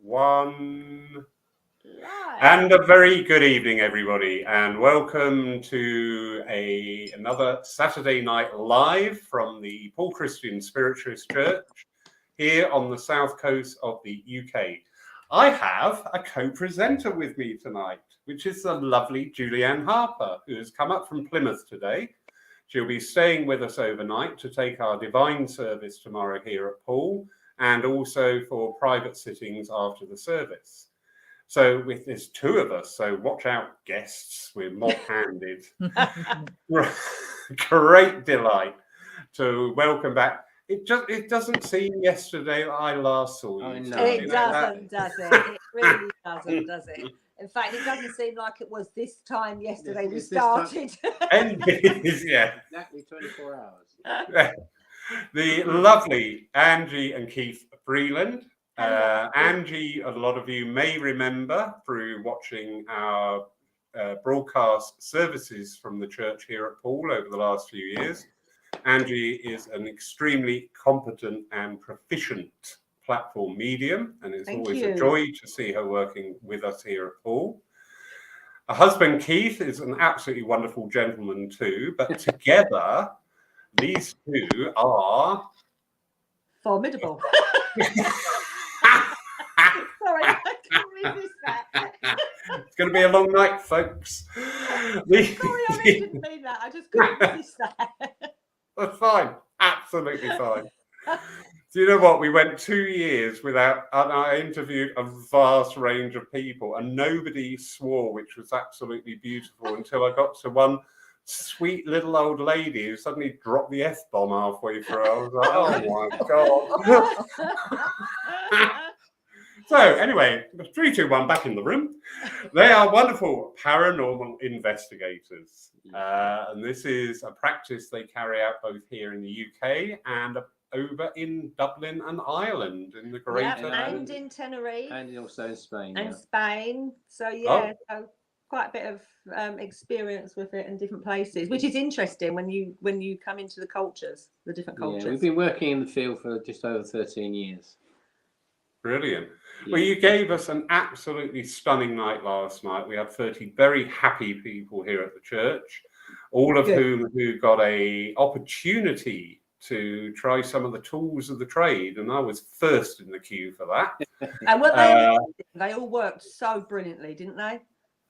one. Live. And a very good evening, everybody, and welcome to another Saturday night live from the Paul Christian Spiritualist Church here on the south coast of the UK. I have a co-presenter with me tonight, which is the lovely Julianne Harper, who has come up from Plymouth today. She'll be staying with us overnight to take our divine service tomorrow here at Paul, and also for private sittings after the service. So there's two of us, so watch out, guests. We're mob-handed. Great delight to welcome back. It doesn't seem yesterday that I last saw you. I know. It doesn't, does it? It really doesn't, does it? In fact, it doesn't seem like it was this time yesterday we started. Yeah. Exactly 24 hours. The lovely Angie and Keith Freeland. Angie, a lot of you may remember through watching our broadcast services from the church here at Paul over the last few years. Angie is an extremely competent and proficient platform medium, and it's always a joy to see her working with us here at Paul. Her husband Keith is an absolutely wonderful gentleman too, but together these two are formidable. Sorry, I can't resist that. It's going to be a long night, folks. Sorry, I didn't mean that. I just couldn't resist that. That's fine. Absolutely fine. Do you know what? We went 2 years without, and I interviewed a vast range of people, and nobody swore, which was absolutely beautiful, until I got to one sweet little old lady who suddenly dropped the F-bomb halfway through. I was like, oh my God. So anyway, 3, 2, 1, back in the room. They are wonderful paranormal investigators. And this is a practice they carry out both here in the UK and over in Dublin and Ireland in the greater. And in Tenerife. And also in Spain. And Spain. So so quite a bit of experience with it in different places, which is interesting when you come into the cultures, the different cultures. Yeah, we've been working in the field for just over 13 years. Brilliant. Yeah. Well, you gave us an absolutely stunning night last night. We had 30 very happy people here at the church, all of whom who got a opportunity to try some of the tools of the trade, and I was first in the queue for that. And they all worked so brilliantly, didn't they?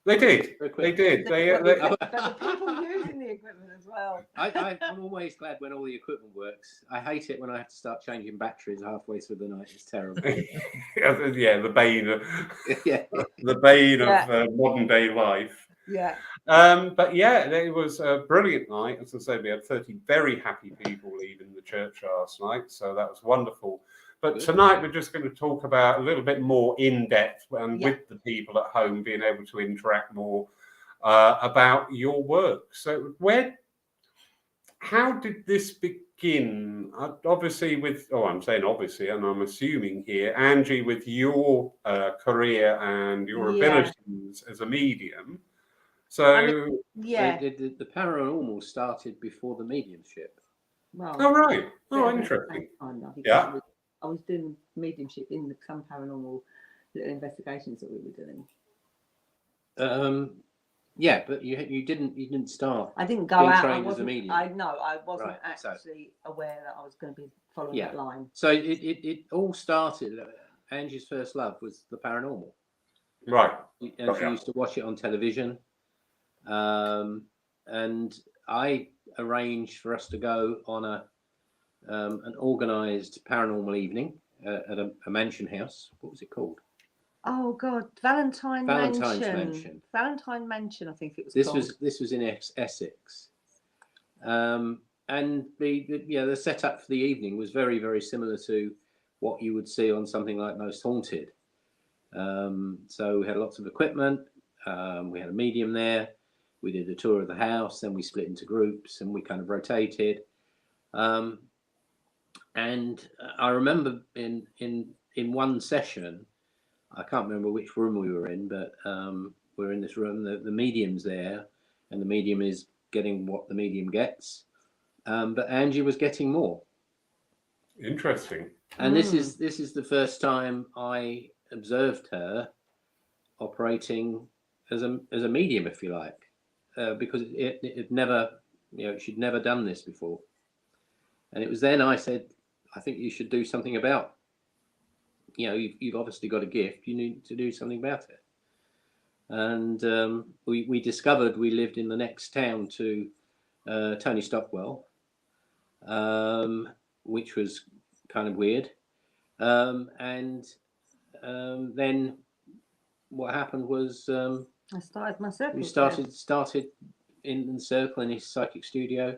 They did. They did. But the people using the equipment as well. I'm always glad when all the equipment works. I hate it when I have to start changing batteries halfway through the night. It's terrible. Yeah, the bane of the bane of modern day life. Yeah. But yeah, it was a brilliant night. As I said, we had 30 very happy people leaving the church last night, so that was wonderful. But tonight we're just going to talk about a little bit more in depth and with the people at home being able to interact more about your work. So how did this begin? Obviously I'm saying obviously, and I'm assuming here, Angie, with your career and your abilities as a medium. So the paranormal started before the mediumship. Well, right. Interesting. I was doing mediumship in some paranormal little investigations that we were doing. But you didn't start. I didn't go out. Trained as a medium. I wasn't actually aware that I was going to be following that line. So it all started. Angie's first love was the paranormal. Right. And she used to watch it on television. And I arranged for us to go on an organised paranormal evening at a mansion house. What was it called? Oh God, Valentine's Mansion. Valentine Mansion, I think it was. This was in Essex, and the setup for the evening was very, very similar to what you would see on something like Most Haunted. So we had lots of equipment. We had a medium there. We did a tour of the house. Then we split into groups and we kind of rotated. And I remember in one session, I can't remember which room we were in, but we're in this room. The medium's there, and the medium is getting what the medium gets. But Angie was getting more. Interesting. And this is the first time I observed her operating as a medium, if you like, because it never, she'd never done this before. And it was then I said, I think you should do something about, you've obviously got a gift, you need to do something about it. And we discovered we lived in the next town to Tony Stockwell, which was kind of weird. And then what happened was I started my circle. we started in the circle in his psychic studio,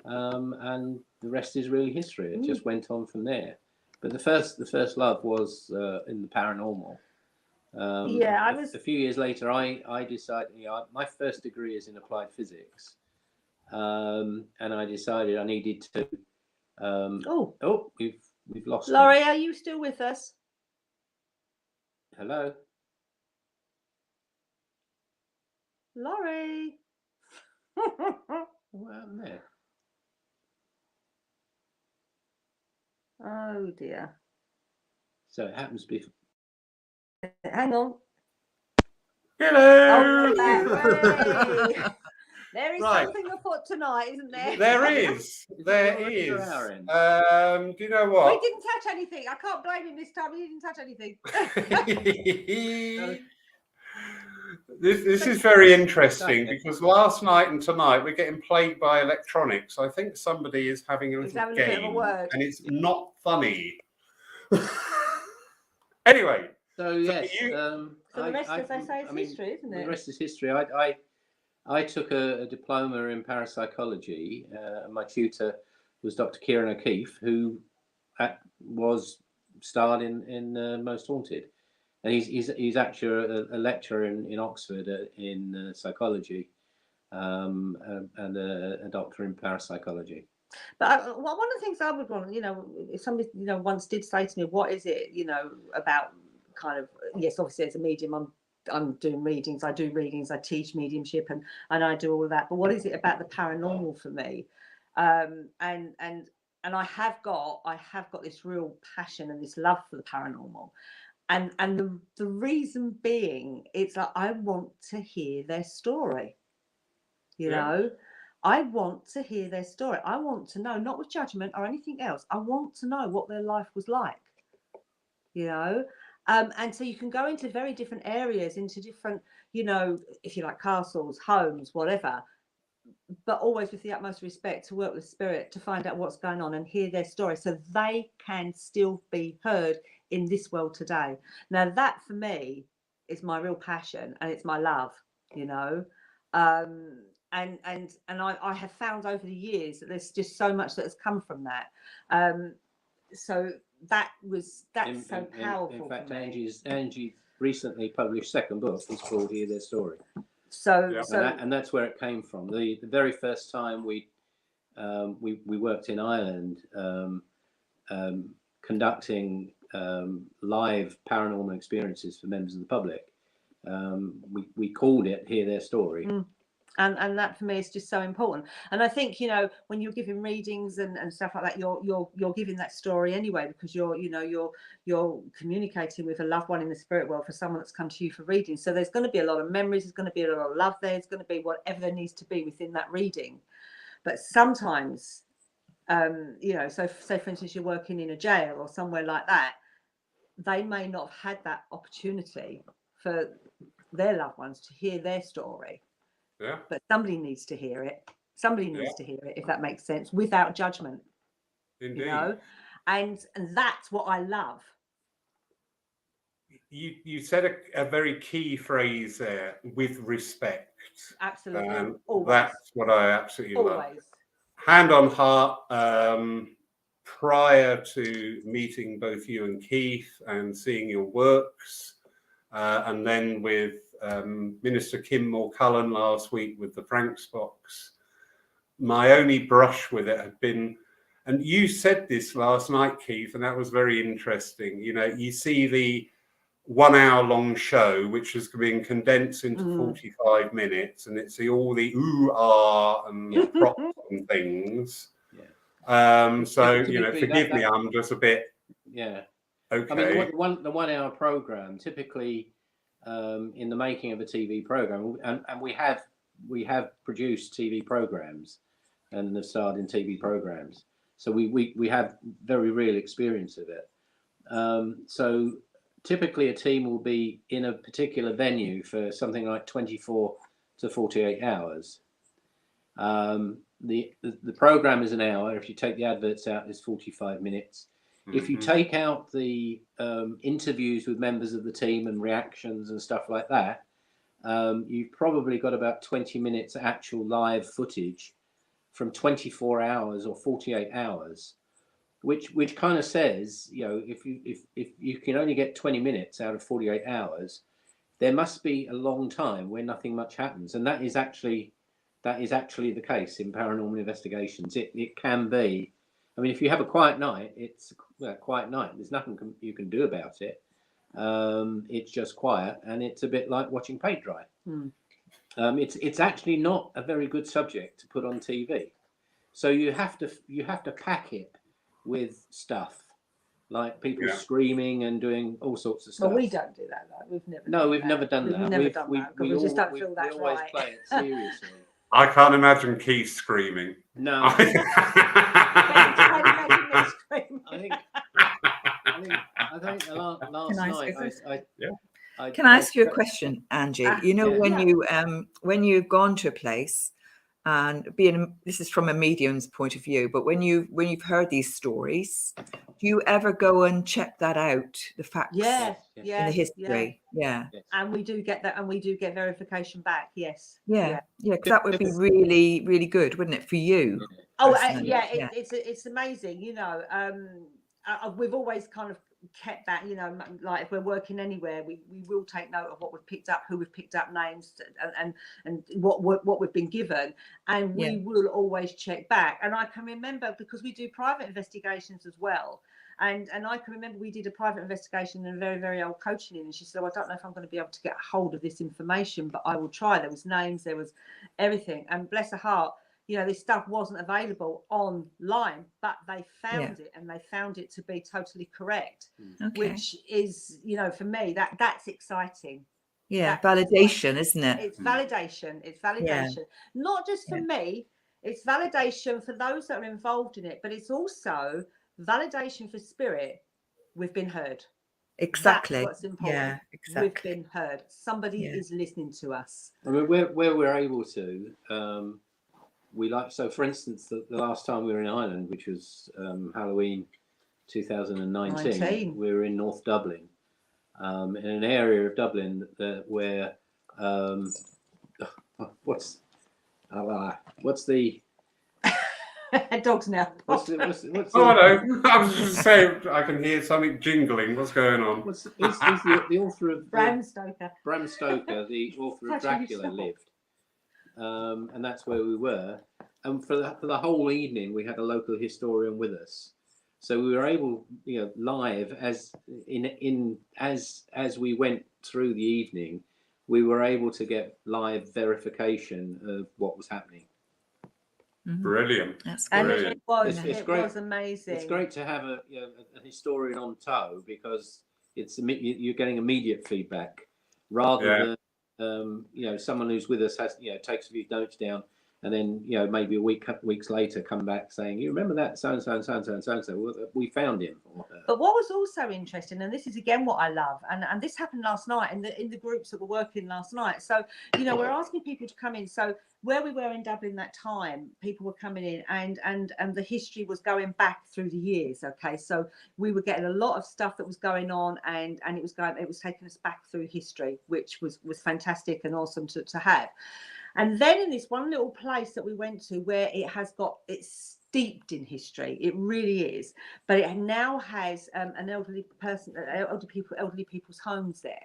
and the rest is really history. It just went on from there. But the first love was in the paranormal. A few years later, I decided, my first degree is in applied physics, and I decided I needed to. We've lost Laurie, him. are you still with us? Hello, Laurie. what happened there? Oh dear. So it happens before. Hang on. Hello. Oh, there is Right. something afoot tonight, isn't there? There is. There is. Do you know We what? didn't touch anything. I can't blame him this time. We didn't touch anything. This is very interesting because last night and tonight we're getting plagued by electronics. I think somebody is having a little having a bit of a game, word. and it's not funny. Anyway, So yes, So the rest, as I say, is history, isn't it? The rest is history. I took a diploma in parapsychology, and my tutor was Dr. Kieran O'Keefe, who starred in Most Haunted, and he's actually a lecturer in Oxford in psychology, and a doctor in parapsychology. But one of the things I would want, if somebody, once did say to me, what is it, about kind of, yes, obviously as a medium, I'm doing readings, I do readings, I teach mediumship and I do all of that. But what is it about the paranormal for me? And I have got this real passion and this love for the paranormal. And the reason being, it's like I want to hear their story. I want to hear their story. I want to know, not with judgment or anything else. I want to know what their life was like. And so you can go into very different areas, into different, if you like, castles, homes, whatever, but always with the utmost respect, to work with spirit, to find out what's going on and hear their story so they can still be heard in this world today. Now, that for me is my real passion and it's my love, And I have found over the years that there's just so much that has come from that. So that's so powerful. In fact, Angie recently published second book. It's called Hear Their Story. And that's where it came from. The very first time we worked in Ireland, conducting live paranormal experiences for members of the public. We called it Hear Their Story. And that for me is just so important. And I think, when you're giving readings and stuff like that, you're giving that story anyway, because you're communicating with a loved one in the spirit world for someone that's come to you for reading. So there's going to be a lot of memories, there's going to be a lot of love there, there's going to be whatever there needs to be within that reading. But sometimes, so say for instance you're working in a jail or somewhere like that, they may not have had that opportunity for their loved ones to hear their story. Yeah. But somebody needs to hear it. Somebody needs to hear it, if that makes sense, without judgment. Indeed. And that's what I love. You said a very key phrase there, with respect. Absolutely. That's what I absolutely love. Always. Hand on heart, prior to meeting both you and Keith and seeing your works, and then with Minister Kim Mulcullen last week with the Franks box, my only brush with it had been, and you said this last night, Keith, and that was very interesting. You see the 1 hour long show, which has been condensed into 45 minutes, and it's all the ooh, ah, and props and things. So, To be clear, forgive me, I'm just a bit. Yeah. Okay. I mean, the 1 hour program typically, in the making of a TV program, and we have produced TV programs and have starred in TV programs, so we have very real experience of it. So typically a team will be in a particular venue for something like 24 to 48 hours. The program is an hour. If you take the adverts out, it's 45 minutes. If you take out the interviews with members of the team and reactions and stuff like that, you've probably got about 20 minutes actual live footage from 24 hours or 48 hours, which kind of says, you know, if you can only get 20 minutes out of 48 hours, there must be a long time where nothing much happens, and that is actually the case in paranormal investigations. It can be. I mean, if you have a quiet night, it's a quiet night. There's nothing you can do about it. It's just quiet, and it's a bit like watching paint dry. It's actually not a very good subject to put on TV. So you have to pack it with stuff like people screaming and doing all sorts of stuff. Well, we don't do that. Like, we've never. No, we've never done that. We've never done that because we just don't feel that's we always right. play it seriously. I can't imagine Keith screaming. No. I think the last night Can I ask you a question, Angie? You know, when you've gone to a place, and this is from a medium's point of view, but when you've heard these stories, do you ever go and check that out, the facts in the history? Yeah. And we do get that, and we do get verification back. Yes. Because that would be really, really good, wouldn't it, for you? Oh, it's amazing. You know, we've always kind of kept that, you know, like if we're working anywhere, we will take note of what we've picked up, who we've picked up, names, and what we've been given, and we will always check back. And I can remember, because we do private investigations as well, and I can remember we did a private investigation in a very, very old coaching inn, and she said, "Oh, I don't know if I'm going to be able to get a hold of this information, but I will try." There was names, there was everything, and bless her heart, you know, this stuff wasn't available online, but they found it, and they found it to be totally correct, which is, you know, for me, that's exciting. That's validation, isn't it? It's validation. It's validation, not just for me. It's validation for those that are involved in it, but it's also validation for spirit. We've been heard. Exactly. That's what's important. Yeah, exactly. We've been heard. Somebody is listening to us. I mean, where we're able to. So for instance, the last time we were in Ireland, which was Halloween 2019, we were in North Dublin, in an area of Dublin where what's the dogs now? What's the no, I was just saying I can hear something jingling. What's going on? Is the author of Bram Stoker, the author of Dracula, lived. And that's where we were, and for the whole evening we had a local historian with us, so we were able, you know, live as we went through the evening, we were able to get live verification of what was happening. Brilliant. That's and great. it was amazing. It's great to have a historian on tow, because you're getting immediate feedback rather than someone who's with us takes a few notes down, and then maybe weeks later come back saying, "You remember that so and so and so and so and so and so? We found him." But what was also interesting, and this is again what I love, and this happened last night in the groups that were working last night. So we're asking people to come in. So where we were in Dublin that time, people were coming in, and the history was going back through the years. Okay, so we were getting a lot of stuff that was going on, and it was taking us back through history, which was fantastic and awesome to have. And then in this one little place that we went to, where it's steeped in history, it really is, but it now has an elderly people's homes there.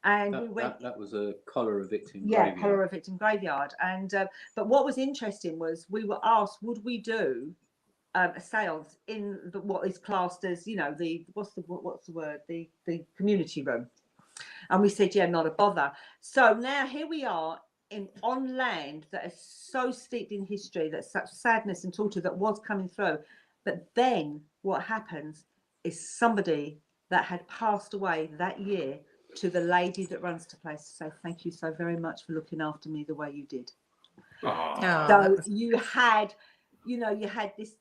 And that was a cholera victim graveyard. Cholera victim graveyard. And but what was interesting was we were asked, would we do a seance in what is classed as, the community room? And we said, yeah, not a bother. So now here we are on land that is so steeped in history, that's such sadness and torture that was coming through. But then what happens is somebody that had passed away that year to the lady that runs the place to say thank you so very much for looking after me the way you did. Oh, So you had, you had this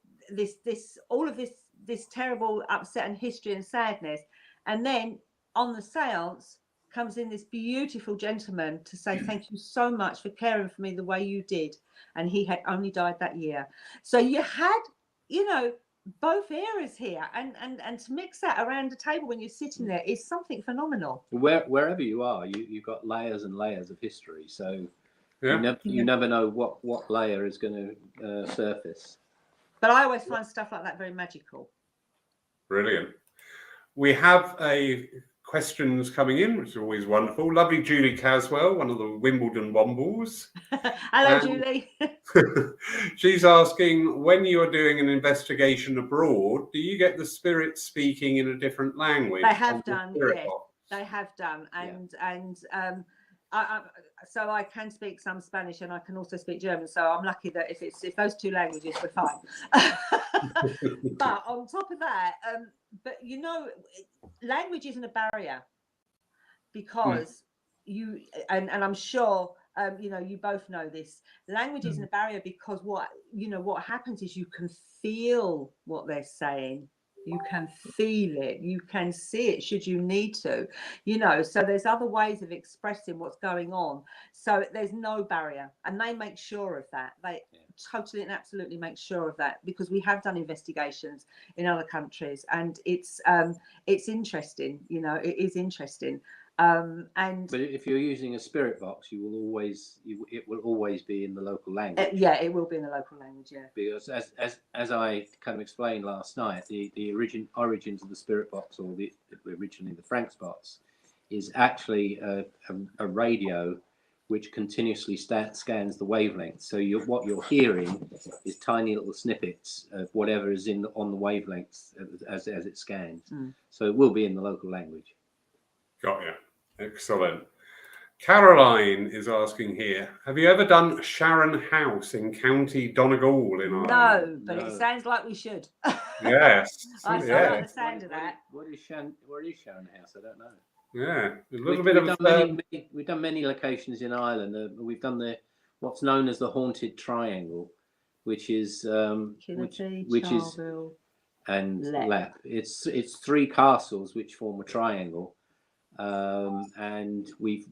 all of this terrible upset and history and sadness, and then on the seance comes in this beautiful gentleman to say thank you so much for caring for me the way you did, and he had only died that year. So you had, both eras here, and to mix that around the table when you're sitting there is something phenomenal. Wherever you are, you've got layers and layers of history, so you never know what layer is going to surface. But I always find stuff like that very magical. Brilliant. We have questions coming in, which is always wonderful. Lovely Julie Caswell, one of the Wimbledon Wombles. Hello, Julie. She's asking, when you're doing an investigation abroad, do you get the spirits speaking in a different language? They have done, yes. They have done, so I can speak some Spanish and I can also speak German. So I'm lucky that if those two languages, we're fine. But on top of that, language isn't a barrier, because you and I'm sure you both know this. Language isn't a barrier because what happens is you can feel what they're saying. You can feel it, you can see it should you need to, so there's other ways of expressing what's going on. So there's no barrier, and they make sure of that. They totally and absolutely make sure of that, because we have done investigations in other countries, and it's interesting, it is interesting. But if you're using a spirit box, it will always be in the local language. It will be in the local language, Because as I kind of explained last night, the origins of the spirit box, or originally the Frank spots, is actually a radio which continuously scans the wavelength. So what you're hearing is tiny little snippets of whatever is on the wavelengths as it scans. So it will be in the local language. Got you. Excellent. Caroline is asking here, have you ever done Sharon House in County Donegal in Ireland? No, but it sounds like we should. Yes. I like the sound of that. What is Sharon House? I don't know. Yeah, we've done many locations in Ireland. We've done what's known as the haunted triangle, which is Charleville, and Lepp. It's three castles which form a triangle. And we've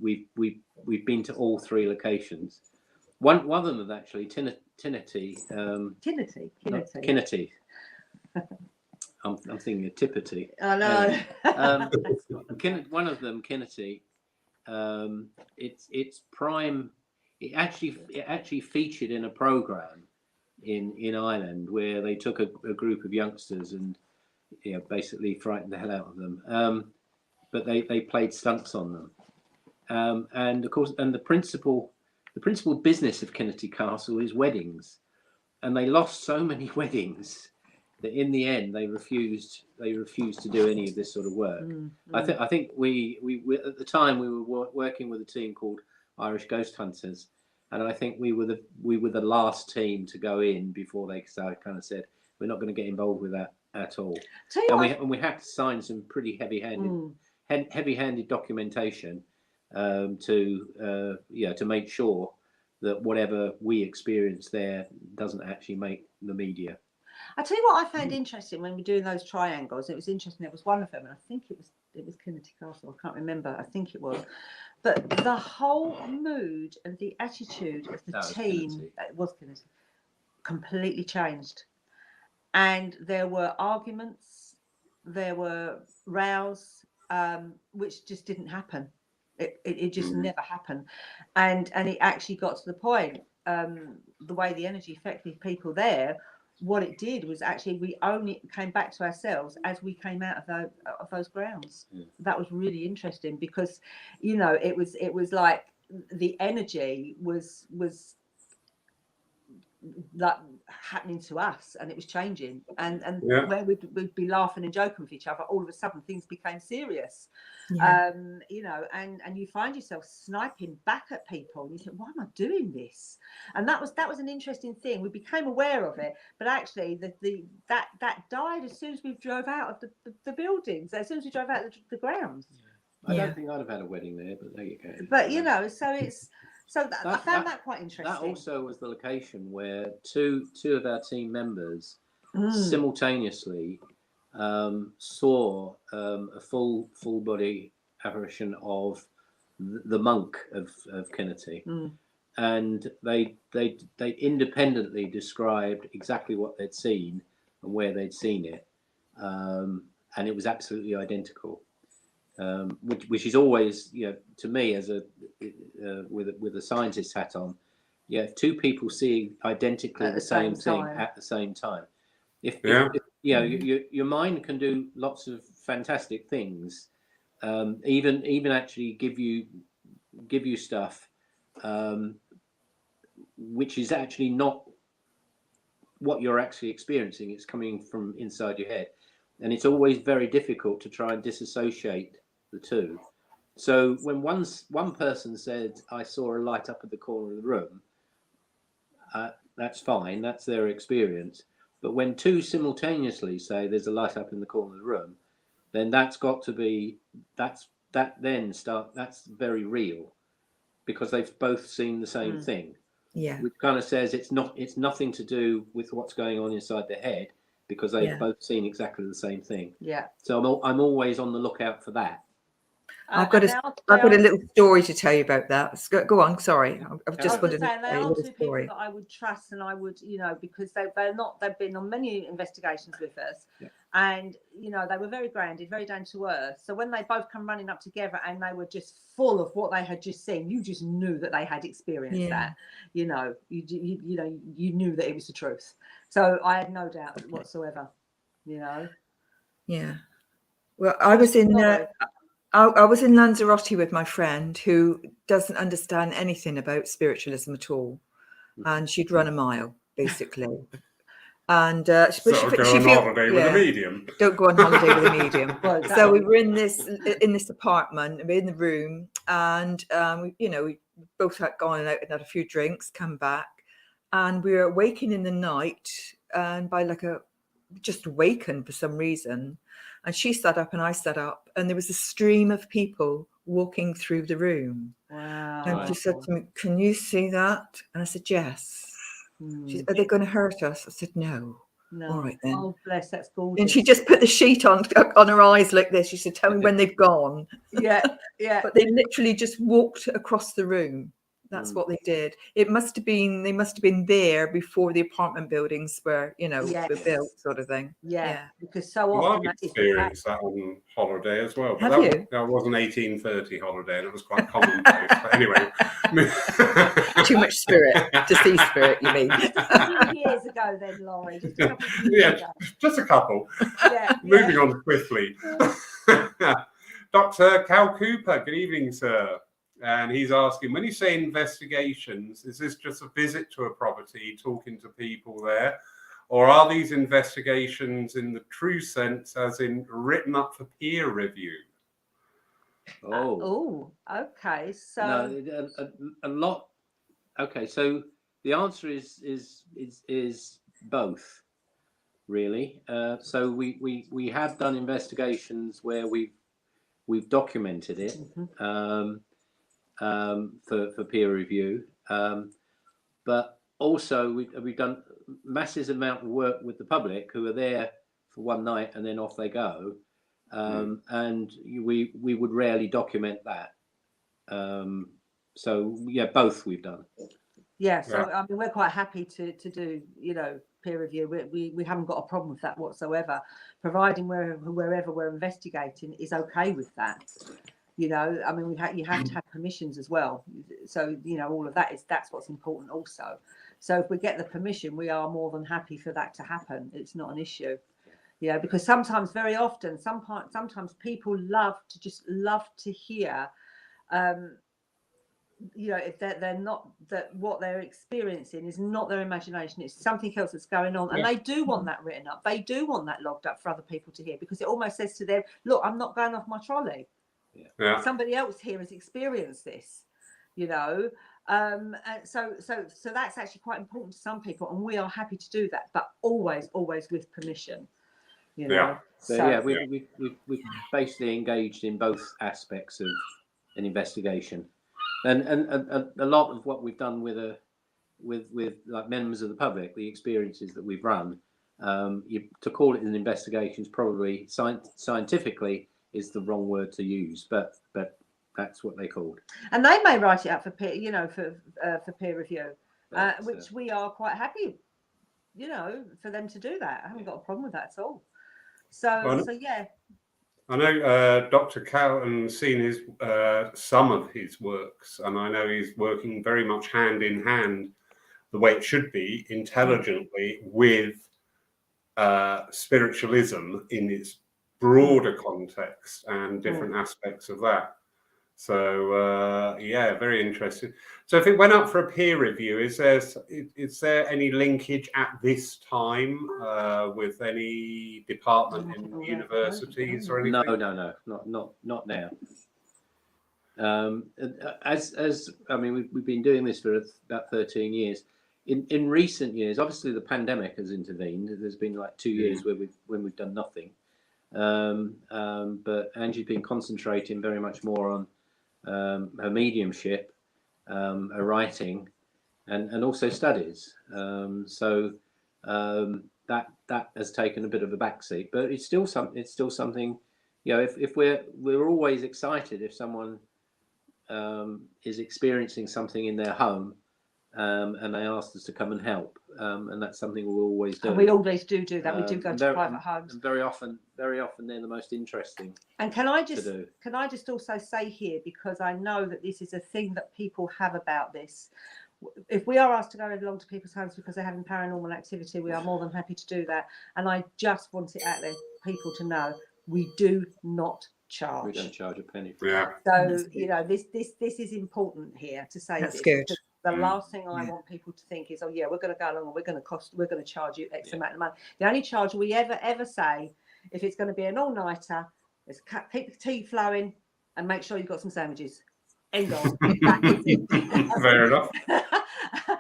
been to all three locations. One of them is actually Kinnity. I'm thinking of Tippity. I know. One of them, Kinnity. It's prime. It actually featured in a program in Ireland where they took a group of youngsters and basically frightened the hell out of them. But they played stunts on them, and of course, the principal business of Kinnity Castle is weddings, and they lost so many weddings that in the end they refused to do any of this sort of work. I think we at the time we were working with a team called Irish Ghost Hunters, and I think we were the last team to go in before they kind of said we're not going to get involved with that at all. And we had to sign some pretty heavy-handed documentation to make sure that whatever we experience there doesn't actually make the media. I tell you what I found interesting when we're doing those triangles. It was interesting. It was one of them, and I think it was Kinnity Castle. I can't remember. I think it was, but the whole mood and the attitude of the team was Kinnity, completely changed, and there were arguments, there were rows. Which just didn't happen. It just never happened, and it actually got to the point. The way the energy affected people there, what it did was actually we only came back to ourselves as we came out of those grounds. That was really interesting because, it was like the energy was like happening to us, and it was changing, and Yeah. where we'd be laughing and joking with each other, all of a sudden things became serious. Yeah. You know, and you find yourself sniping back at people, and you think, why am I doing this? And that was an interesting thing. We became aware of it, but actually that died as soon as we drove out of the buildings, as soon as we drove out of the grounds. I don't think I'd have had a wedding there, but there you go. But you know, so it's I found that quite interesting. That also was the location where two of our team members Mm. simultaneously saw a full body apparition of the monk of Kennedy, and they independently described exactly what they'd seen and where they'd seen it, and it was absolutely identical. Which is always, you know, to me as a with a scientist hat on, if two people see identically the same thing at the same time, if you know, your mind can do lots of fantastic things, even actually give you stuff which is actually not what you're actually experiencing. It's coming from inside your head, and it's always very difficult to try and disassociate the two. So when one person said, I saw a light up at the corner of the room, that's fine, that's their experience. But when two simultaneously say there's a light up in the corner of the room, then that's got to be that's very real, because they've both seen the same thing. Yeah. Which kind of says it's nothing to do with what's going on inside their head, because they've both seen exactly the same thing. Yeah. So I'm always on the lookout for that. I've got a little story to tell you about that. Go on. Sorry, I've just wanted to say, they tell you a are little two people story. that I would trust, and I would, you know, because they've been on many investigations with us, and you know, they were very grounded, very down to earth. So when they both come running up together and they were just full of what they had just seen, you just knew that they had experienced that. You know, you knew that it was the truth. So I had no doubt whatsoever. You know. Yeah. Well, I was in Lanzarote with my friend who doesn't understand anything about spiritualism at all, and she'd run a mile basically. And go on holiday with a medium. Don't go on holiday with a medium. So we were in this apartment, in the room, and you know, we both had gone out and had a few drinks, come back, and we were waking in the night, and by just awakened for some reason. And she sat up and I sat up, and there was a stream of people walking through the room. Wow. And she said to me, "Can you see that?" And I said, "Yes." She said, "Are they going to hurt us?" I said, No. All right then. Oh, bless, that's gorgeous. And she just put the sheet on her eyes like this. She said, "Tell me when they've gone." Yeah. But they literally just walked across the room. That's what they did. They must have been there before the apartment buildings were, were built, sort of thing. Yeah. Because so often I've experienced that on holiday as well. But that was an 1830 holiday, and it was quite commonplace. But anyway, too much spirit to see spirit. You mean? Just a few years ago, then, Laurie. Just a couple of years ago. Just a couple. Moving on swiftly. Dr. Cal Cooper, good evening, sir. And he's asking, when you say investigations, is this just a visit to a property, talking to people there? Or are these investigations in the true sense, as in written up for peer review? Okay. So no, a lot. Okay, so the answer is both, really. So we have done investigations where we've documented it. For peer review, but also we've done massive amount of work with the public who are there for one night and then off they go, and we would rarely document that. So both we've done. So I mean, we're quite happy to do peer review. We haven't got a problem with that whatsoever, providing wherever we're investigating is okay with that. I mean, you have to have permissions as well. So, all of that's what's important also. So if we get the permission, we are more than happy for that to happen. It's not an issue. Because sometimes people love to hear you know, if they're not, that what they're experiencing is not their imagination, it's something else that's going on, and they do want that written up, they do want that logged up for other people to hear, because it almost says to them, look, I'm not going off my trolley. Somebody else here has experienced this, you know. And so that's actually quite important to some people, and we are happy to do that, but always with permission, you know. We've basically engaged in both aspects of an investigation, and a lot of what we've done with like members of the public, the experiences that we've run, to call it an investigation is probably scientifically is the wrong word to use, but that's what they called. And they may write it up for peer, you know, for peer review, which we are quite happy, you know, for them to do that. I haven't got a problem with that at all. So yeah. I know Dr. Cowton's seen his some of his works, and I know he's working very much hand in hand, the way it should be, intelligently, with spiritualism in its broader context and different aspects of that. So very interesting. So if it went up for a peer review, is there any linkage at this time with any department in universities or anything? No, not now. As I mean, we've been doing this for about 13 years. In recent years, obviously the pandemic has intervened. There's been like 2 years when we've done nothing. But Angie's been concentrating very much more on her mediumship, her writing, and also studies. So that has taken a bit of a backseat, but it's still something. You know, if we're always excited if someone is experiencing something in their home, and they asked us to come and help, and that's something we'll always do. And we always do that. We do go to private homes. And very often they're the most interesting. And can I just also say here, because I know that this is a thing that people have about this. If we are asked to go along to people's homes because they're having paranormal activity, we are more than happy to do that. And I just want it out there, people to know, we do not charge. We don't charge a penny for it. So you know, this is important here to say. That's this, good. The last thing I want people to think is, oh yeah, we're going to go along and we're going to charge you X amount of money. The only charge we ever say, if it's going to be an all-nighter, is keep the tea flowing and make sure you've got some sandwiches. End on. That is it. Fair enough.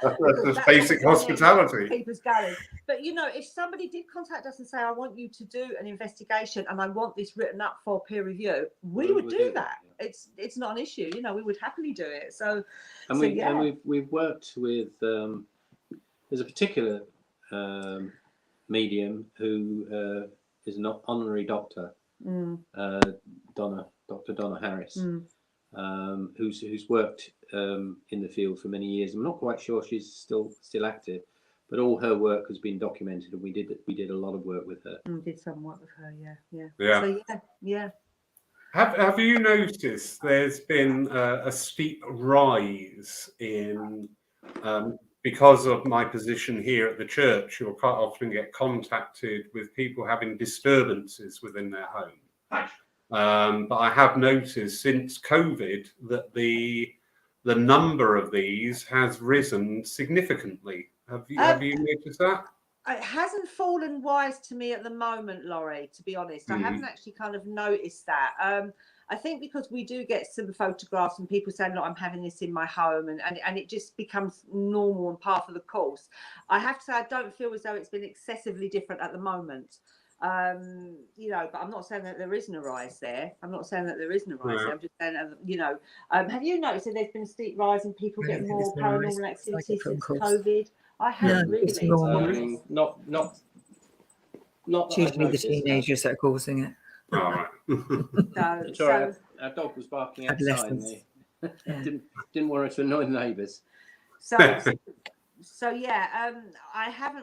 That's just basic hospitality. Keep us going. But you know, if somebody did contact us and say, I want you to do an investigation and I want this written up for peer review, we would do that. It's not an issue. You know, we would happily do it. So we've worked with there's a particular medium who is an honorary doctor, Dr. Donna Harris. Who's worked in the field for many years. I'm not quite sure she's still active, but all her work has been documented, and we did a lot of work with her. Did some work with her, yeah. So, yeah. Have you noticed there's been a steep rise in because of my position here at the church? You'll quite often get contacted with people having disturbances within their home. But I have noticed since COVID that the number of these has risen significantly. Have you noticed that? It hasn't fallen wise to me at the moment, Laurie, to be honest. I haven't actually kind of noticed that. I think because we do get some photographs and people saying, look, I'm having this in my home, and it just becomes normal and part of the course. I have to say, I don't feel as though it's been excessively different at the moment. You know, but I'm not saying that there isn't a rise there. I'm just saying, you know, have you noticed that there's been a steep rise in people getting more paranormal activity since COVID? I haven't really. Not It's usually the teenagers that are causing it. All right. Sorry, our dog was barking outside. And didn't want her to annoy the neighbours. So yeah,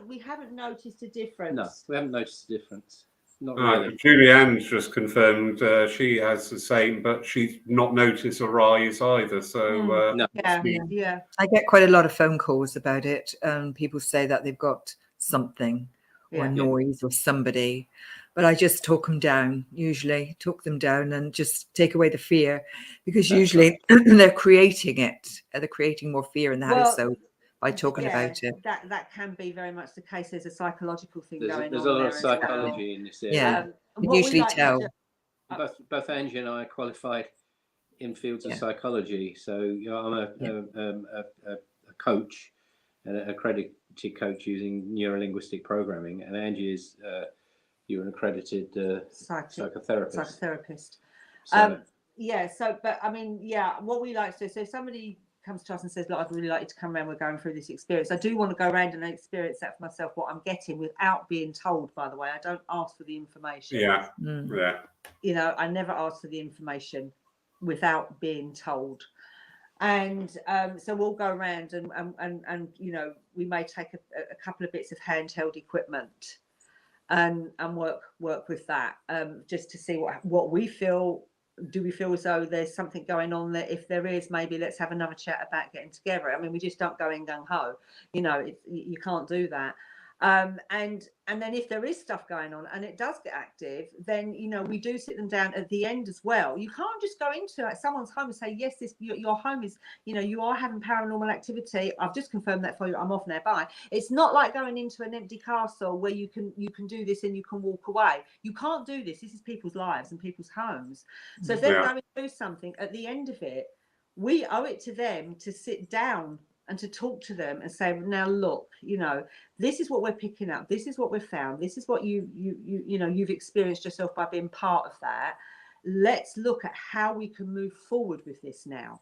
we haven't noticed a difference. No, we haven't noticed a difference. Not really. Julianne's just confirmed she has the same, but she's not noticed a rise either. So no. Yeah. I get quite a lot of phone calls about it. People say that they've got something or noise or somebody. but I just talk them down, usually talk them down and just take away the fear, because usually they're creating it. They're creating more fear in the house, though, by talking about it. That can be very much the case. There's a psychological thing going on. There's a lot there of as psychology in this area. Yeah, usually tell. Both Angie and I are qualified in fields of psychology. So I'm a coach, an accredited coach using neuro-linguistic programming, and Angie is you're an accredited psychotherapist. So, but I mean, what we like to do, so if somebody comes to us and says, look, I'd really like you to come around, we're going through this experience, I do want to go around and experience that for myself, what I'm getting, without being told, by the way. I don't ask for the information. You know, I never ask for the information without being told. And so we'll go around and you know, we may take a couple of bits of handheld equipment and work with that, just to see what we feel. Do we feel as though there's something going on there? If there is, maybe let's have another chat about getting together. I mean, we just don't go in gung ho, you know. You can't do that. And then if there is stuff going on and it does get active, then, you know, we do sit them down at the end as well. You can't just go into someone's home and say, yes, your home is, you know, you are having paranormal activity. I've just confirmed that for you. I'm off now. Bye. It's not like going into an empty castle where you can do this and you can walk away. You can't do this. This is people's lives and people's homes. So if they're going to do something, at the end of it, we owe it to them to sit down and to talk to them and say, now look, you know, this is what we're picking up. This is what we've found. This is what you've experienced yourself by being part of that. Let's look at how we can move forward with this now,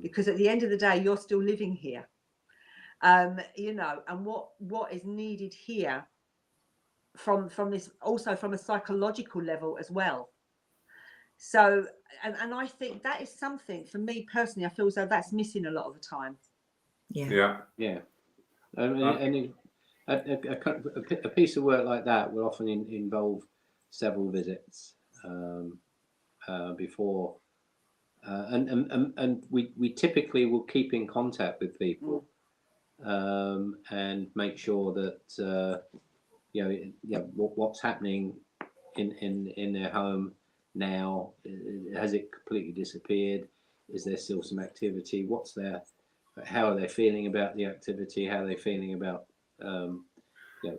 because at the end of the day, you're still living here. You know, and what is needed here from this, also from a psychological level as well. So, and I think that is something, for me personally, I feel as though that's missing a lot of the time. And a piece of work like that will often involve several visits before, and we typically will keep in contact with people and make sure that what's happening in their home now. Has it completely disappeared? Is there still some activity? How are they feeling about the activity? How are they feeling about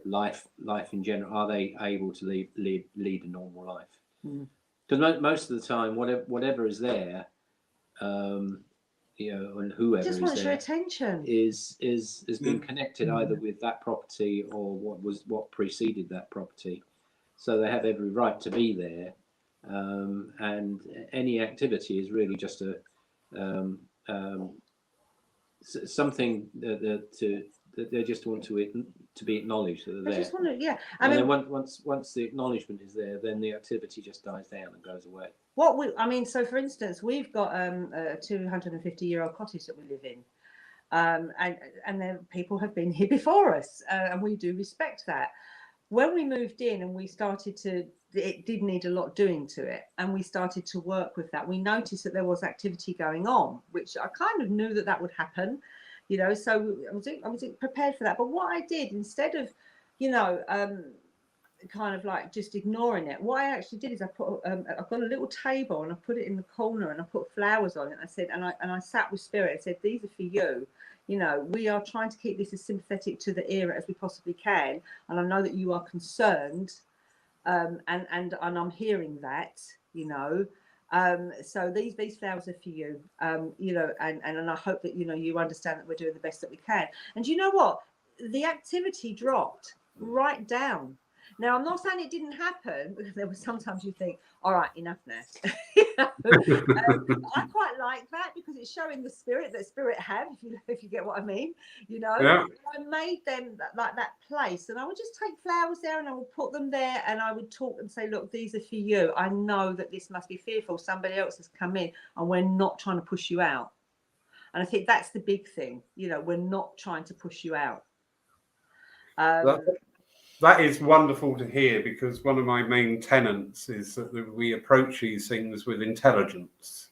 life in general? Are they able to lead a normal life? Because most of the time, whatever is there, and whoever just wants your attention is being connected either with that property or what preceded that property. So they have every right to be there, and any activity is really just something that they just want to be acknowledged that they're there. Then once the acknowledgement is there, then the activity just dies down and goes away. So for instance, we've got a 250-year-old cottage that we live in, and then people have been here before us, and we do respect that. When we moved in and we started it did need a lot doing to it, and we started to work with that. We noticed that there was activity going on, which I kind of knew that would happen, you know. So I was prepared for that. But what I did, instead of, kind of like just ignoring it, what I actually did is I put I've got a little table and I put it in the corner and I put flowers on it. I said, and I sat with spirit and said, these are for you. You know, we are trying to keep this as sympathetic to the era as we possibly can, and I know that you are concerned, and I'm hearing that, you know. So these flowers are for you, you know, and I hope that, you know, you understand that we're doing the best that we can. And you know what? The activity dropped right down. Now, I'm not saying it didn't happen, because there was sometimes you think, all right, enough now. I quite like that, because it's showing the spirit that spirit have, if you get what I mean, you know. I made them like that place, and I would just take flowers there and I would put them there, and I would talk and say, look, these are for you. I know that this must be fearful. Somebody else has come in, and we're not trying to push you out. And I think that's the big thing, you know, we're not trying to push you out. That is wonderful to hear, because one of my main tenets is that we approach these things with intelligence.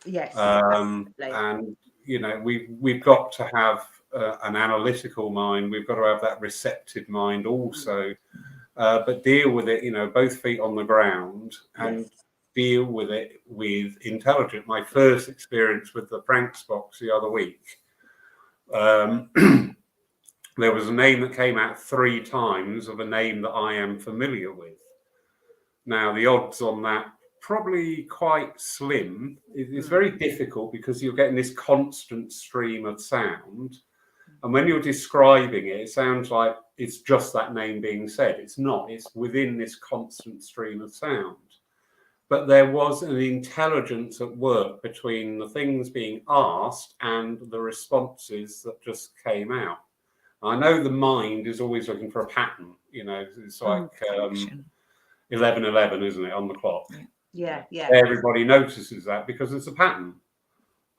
Yes. And, you know, we've got to have an analytical mind. We've got to have that receptive mind also. but deal with it, both feet on the ground, and Yes. deal with it with intelligence. My first experience with the Franks box the other week, there was a name that came out 3 times of a name that I am familiar with. Now, the odds on that probably quite slim. It's very difficult because you're getting this constant stream of sound. And when you're describing it, it sounds like it's just that name being said. It's not. It's within this constant stream of sound. But there was an intelligence at work between the things being asked and the responses that just came out. I know the mind is always looking for a pattern. It's like 11:11, isn't it, on the clock? Yeah. Everybody notices that because it's a pattern.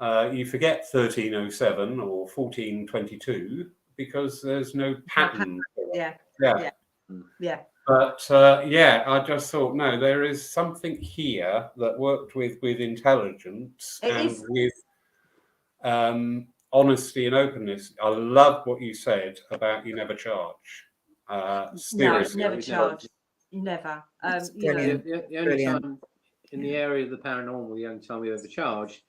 You forget 13:07 or 14:22 because there's no pattern. Yeah. But I just thought, no, there is something here that worked with intelligence with honesty and openness. I love what you said about you never charge. Seriously, No, never charge. Never. Brilliant. The only time in the area of the paranormal, the only time we ever charge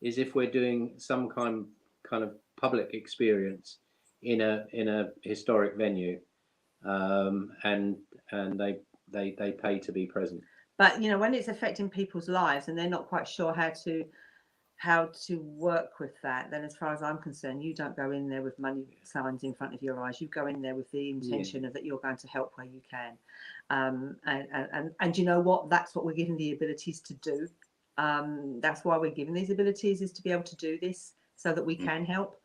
is if we're doing some kind of public experience in a historic venue, and they pay to be present. But when it's affecting people's lives and they're not quite sure how to work with that, then as far as I'm concerned, you don't go in there with money signs in front of your eyes. You go in there with the intention of that you're going to help where you can, and you know what? That's what we're given the abilities to do. That's why we're given these abilities, is to be able to do this so that we can help.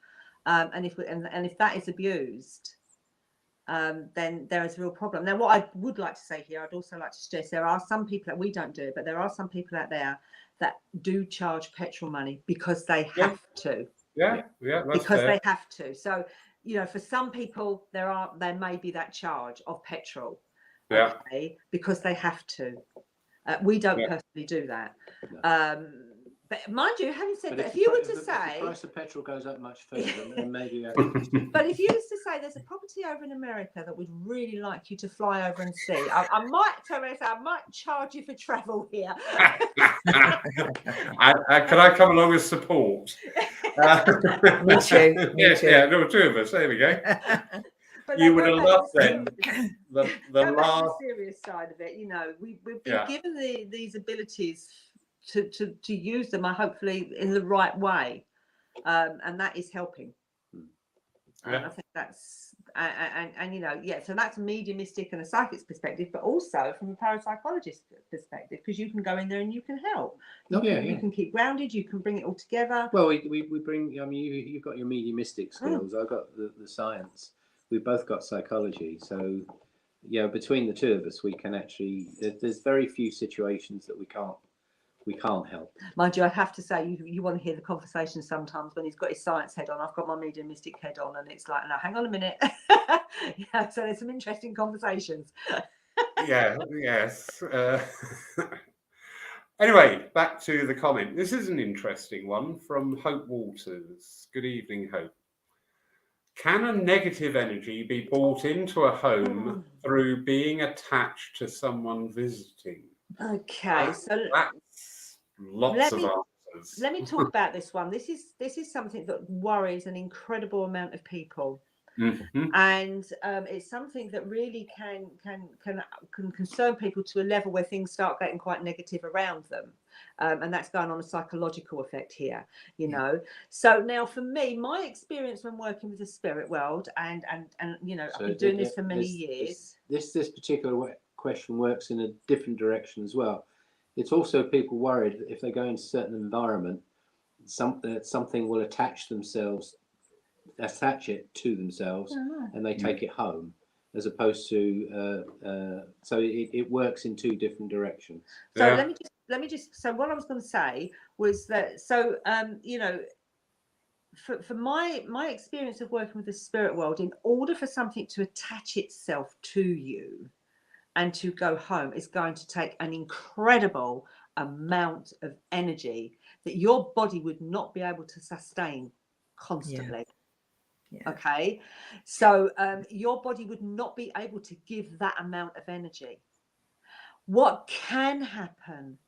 And if that is abused, then there is a real problem. Now, what I would like to say here, I'd also like to suggest there are some people that we don't do it, but there are some people out there that do charge petrol money because they have to. Yeah, that's because fair. they have to. So, for some people, there may be that charge of petrol, because they have to. We don't personally do that. But mind you, having said that, if you were to say the price of petrol goes up much further, then maybe. But if you was to say there's a property over in America that we'd really like you to fly over and see, I might charge you for travel here. Can I come along as support? Me too. Yes, there were 2 of us. There we go. You would have loved then the last serious side of it. We've been given these abilities to use them, hopefully in the right way, and that is helping. I think that's so that's a mediumistic and a psychic's perspective, but also from a parapsychologist's perspective, because you can go in there and you can help. You can keep grounded. You can bring it all together. Well, we bring. I mean, you've got your mediumistic skills. I've got the science. We've both got psychology. So, between the 2 of us, we can actually. There's very few situations that we can't help. Mind you, I have to say, you want to hear the conversation sometimes when he's got his science head on. I've got my mediumistic head on, and it's like, no, hang on a minute. So there's some interesting conversations. Yes. Anyway, back to the comment. This is an interesting one from Hope Walters. Good evening, Hope. Can a negative energy be brought into a home through being attached to someone visiting? Okay, so that's lots of answers. Let me talk about this one. This is something that worries an incredible amount of people, and it's something that really can concern people to a level where things start getting quite negative around them, and that's going on a psychological effect here. So now for me, my experience when working with the spirit world, and I've been doing this for many years. This particular question works in a different direction as well. It's also people worried that if they go into a certain environment, something will attach it to themselves, and they take it home, as opposed to so it works in 2 different directions. So let me just so what I was going to say was that for my experience of working with the spirit world, in order for something to attach itself to you and to go home, is going to take an incredible amount of energy that your body would not be able to sustain constantly. Yeah. Okay, so your body would not be able to give that amount of energy. What can happen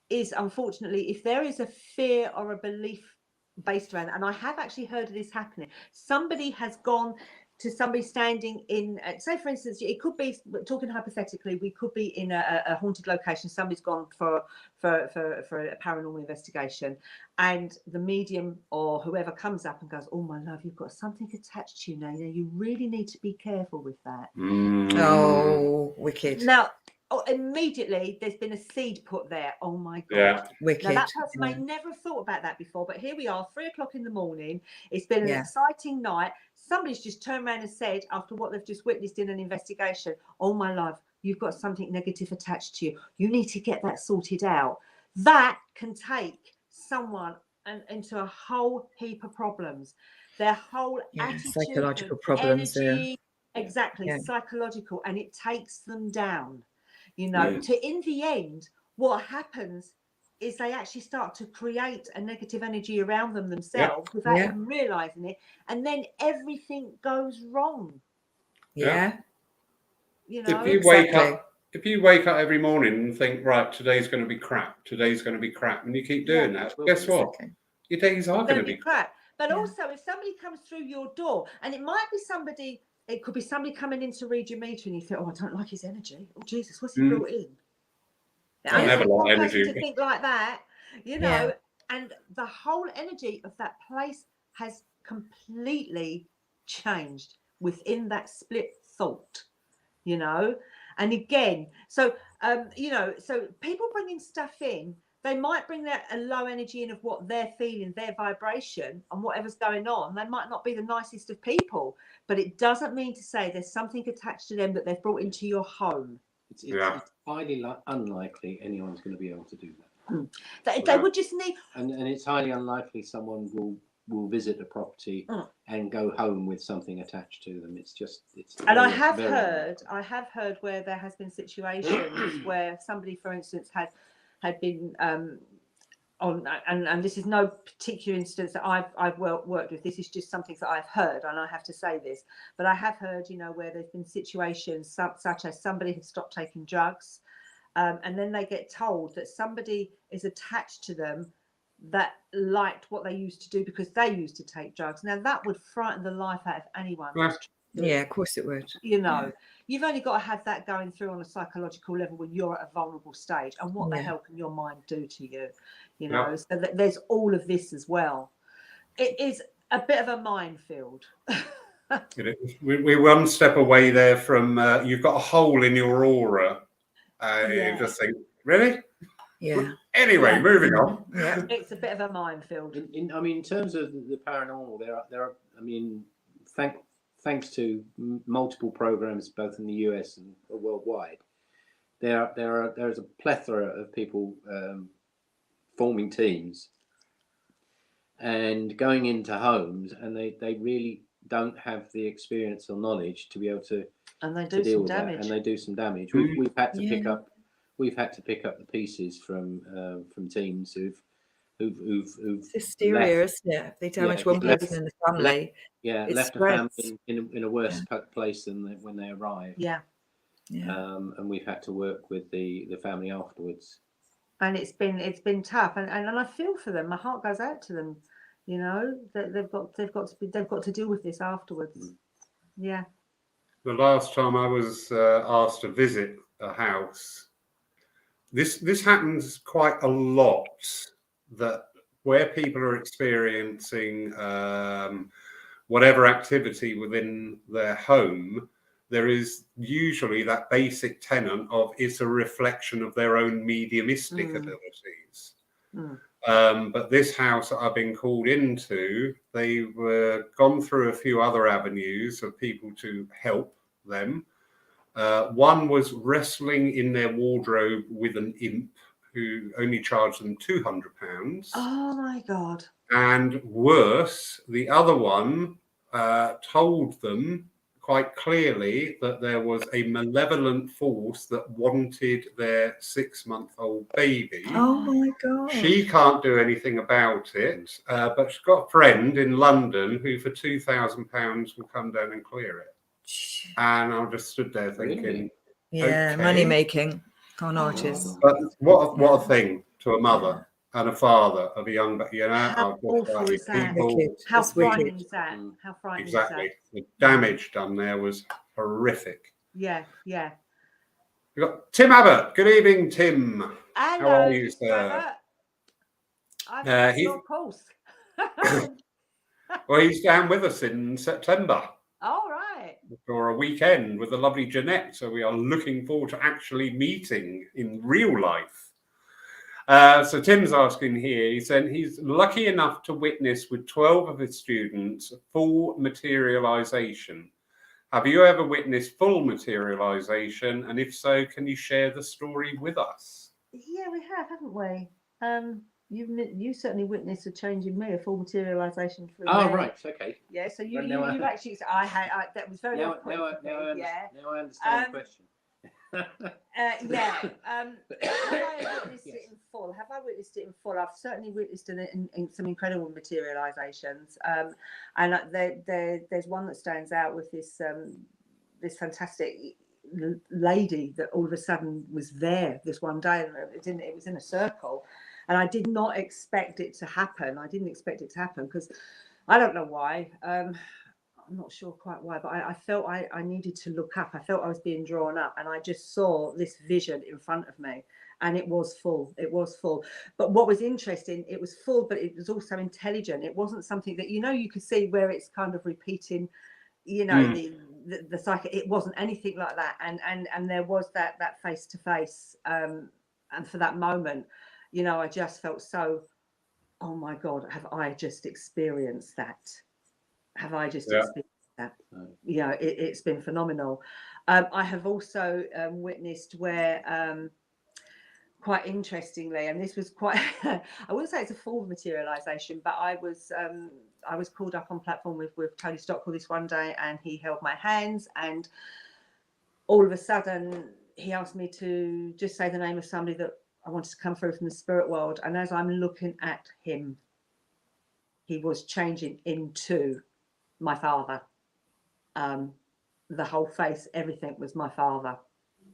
is, unfortunately, if there is a fear or a belief based around, and I have actually heard of this happening, somebody has gone to somebody standing in, say for instance, it could be, talking hypothetically, we could be in a haunted location, somebody's gone for a paranormal investigation, and the medium or whoever comes up and goes, oh my love, you've got something attached to you now, you really need to be careful with that. Oh, wicked. Now, immediately there's been a seed put there. Oh my God. Yeah. Wicked. Now that person may never have thought about that before, but here we are, 3 o'clock in the morning. It's been an exciting night. Somebody's just turned around and said, after what they've just witnessed in an investigation, oh my love, you've got something negative attached to you. You need to get that sorted out. That can take someone into a whole heap of problems. Their whole attitude, psychological problems energy, there. Exactly, psychological, and it takes them down. To in the end, what happens is they actually start to create a negative energy around them themselves without even realizing it, and then everything goes wrong. If you wake up every morning and think, right, today's going to be crap, and you keep doing that, guess what? Your days are going to be crap. But also, if somebody comes through your door, and it might be somebody, it could be somebody coming in to read your meter, and you think, oh, I don't like his energy. Oh, Jesus, what's he brought in? I never like energy. To think like that, and the whole energy of that place has completely changed within that split thought, and again, so so people bringing stuff in, they might bring a low energy in of what they're feeling, their vibration and whatever's going on. They might not be the nicest of people, but it doesn't mean to say there's something attached to them that they've brought into your home. It's highly unlikely anyone's going to be able to do that. They would just need, and it's highly unlikely someone will visit a property and go home with something attached to them. It's and I have heard where there has been situations where somebody, for instance, had been on, and this is no particular instance that I've worked with. This is just something that I've heard, and I have to say this, but I have heard, where there's been situations such as somebody had stopped taking drugs, and then they get told that somebody is attached to them that liked what they used to do because they used to take drugs. Now that would frighten the life out of anyone. Yeah, of course it would. You've only got to have that going through on a psychological level when you're at a vulnerable stage. And what the hell can your mind do to you? So there's all of this as well. It is a bit of a minefield. We're one step away there from you've got a hole in your aura. You just think, really? Yeah. Anyway, moving on. Yeah. It's a bit of a minefield. In terms of the paranormal, there are. Thanks to multiple programs both in the US and worldwide, there's a plethora of people forming teams and going into homes, and they really don't have the experience or knowledge to be able to deal with that, and they do some damage. We've had to pick up the pieces from teams who've hysteria, isn't it? They damage one person in the family. Left a family in a worse place than when they arrived. And we've had to work with the family afterwards. And it's been tough, and I feel for them. My heart goes out to them. That they've got to deal with this afterwards. Yeah. The last time I was asked to visit a house, this happens quite a lot. That where people are experiencing whatever activity within their home, there is usually that basic tenet of it's a reflection of their own mediumistic abilities. But this house that I've been called into, they were gone through a few other avenues of people to help them. One was wrestling in their wardrobe with an imp who only charged them £200. Oh my God. And worse, the other one told them quite clearly that there was a malevolent force that wanted their 6-month-old baby. Oh my God. She can't do anything about it, but she's got a friend in London who for £2,000 will come down and clear it. And I just stood there thinking, Really? Yeah, okay. money making. Con artists. But what a thing to a mother and a father of a young, How awful is that? people. How It's wicked. frightening is that? How frightening Exactly. is The damage done there was horrific. that? Yeah. We've got Tim Abbott. Good evening, Tim. Hello, How are you, Mr. sir? Abbott. He's- Of course. Well, he's down with us in September All right. for a weekend with the lovely Jeanette. So we are looking forward to actually meeting in real life. So Tim's asking here, he said he's lucky enough to witness with 12 of his students full materialization. Have you ever witnessed full materialization? And if so, can you share the story with us? Yeah, we have, haven't we? You certainly witnessed a change in me, a full materialization for me. Oh, right. Okay. Yeah, so you've actually, that was very Now off-putting for me, now I understand the question. yeah. Have I witnessed it in full? Have I witnessed it in full? I've certainly witnessed it in some incredible materializations. And there's one that stands out with this this fantastic lady that all of a sudden was there this one day, and it was in a circle, and I did not expect it to happen. I didn't expect it to happen because I don't know why. I'm not sure quite why, but I felt I needed to look up. I felt I was being drawn up, and I just saw this vision in front of me, and it was full. It was full. But what was interesting, it was full, but it was also intelligent. It wasn't something that, you could see where it's kind of repeating, the cycle. It wasn't anything like that. And there was that face to face. And for that moment, I just felt so, oh my God, have I just experienced that? Have I just experienced that? It's been phenomenal. I have also witnessed where, quite interestingly, and this was quite, I wouldn't say it's a full materialization, but I was called up on platform with Tony Stockwell this one day, and he held my hands, and all of a sudden he asked me to just say the name of somebody that I wanted to come through from the spirit world. And as I'm looking at him, he was changing into my father. The whole face, everything was my father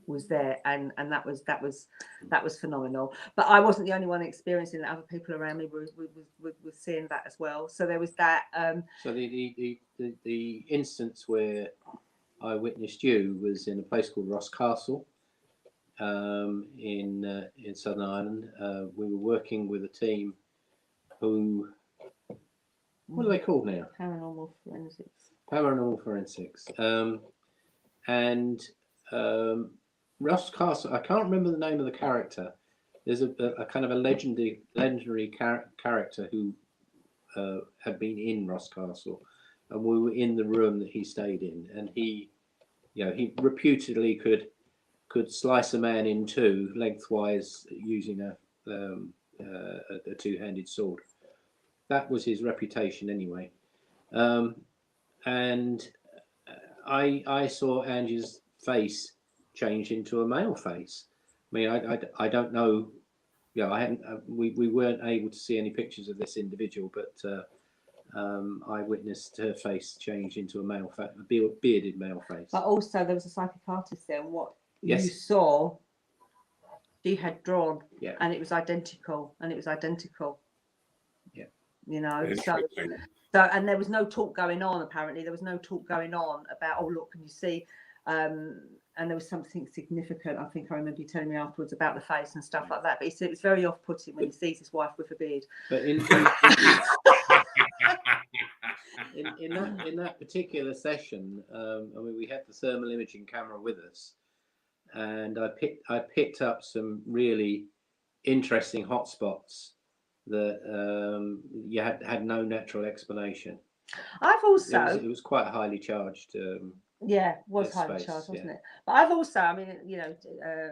was there, and that was phenomenal. But I wasn't the only one experiencing it. Other people around me were seeing that as well. So there was that. So the instance where I witnessed you was in a place called Ross Castle, in Southern Ireland. We were working with a team who, what are they called now? Paranormal forensics. Paranormal forensics. And Ross Castle, I can't remember the name of the character. There's a kind of a legendary character who had been in Ross Castle, and we were in the room that he stayed in, and he reputedly could slice a man in two lengthwise using a two-handed sword. That was his reputation anyway. And I saw Angie's face change into a male face. I mean, I don't know. I hadn't. We weren't able to see any pictures of this individual, but I witnessed her face change into a bearded male face. But also there was a psychic artist there, and what you Yes. saw, she had drawn, Yeah. and it was identical, Yeah. So and there was no talk going on. Apparently, there was no talk going on about, oh look, can you see? And there was something significant. I think I remember you telling me afterwards about the face and stuff like that. But he said it was very off-putting when he sees his wife with a beard. But in that particular session, I mean, we had the thermal imaging camera with us, and I picked up some really interesting hotspots that you had no natural explanation. I've also it was quite highly charged Yeah, was Dead highly Space, charged, wasn't yeah. it? But I've also, I mean, you know,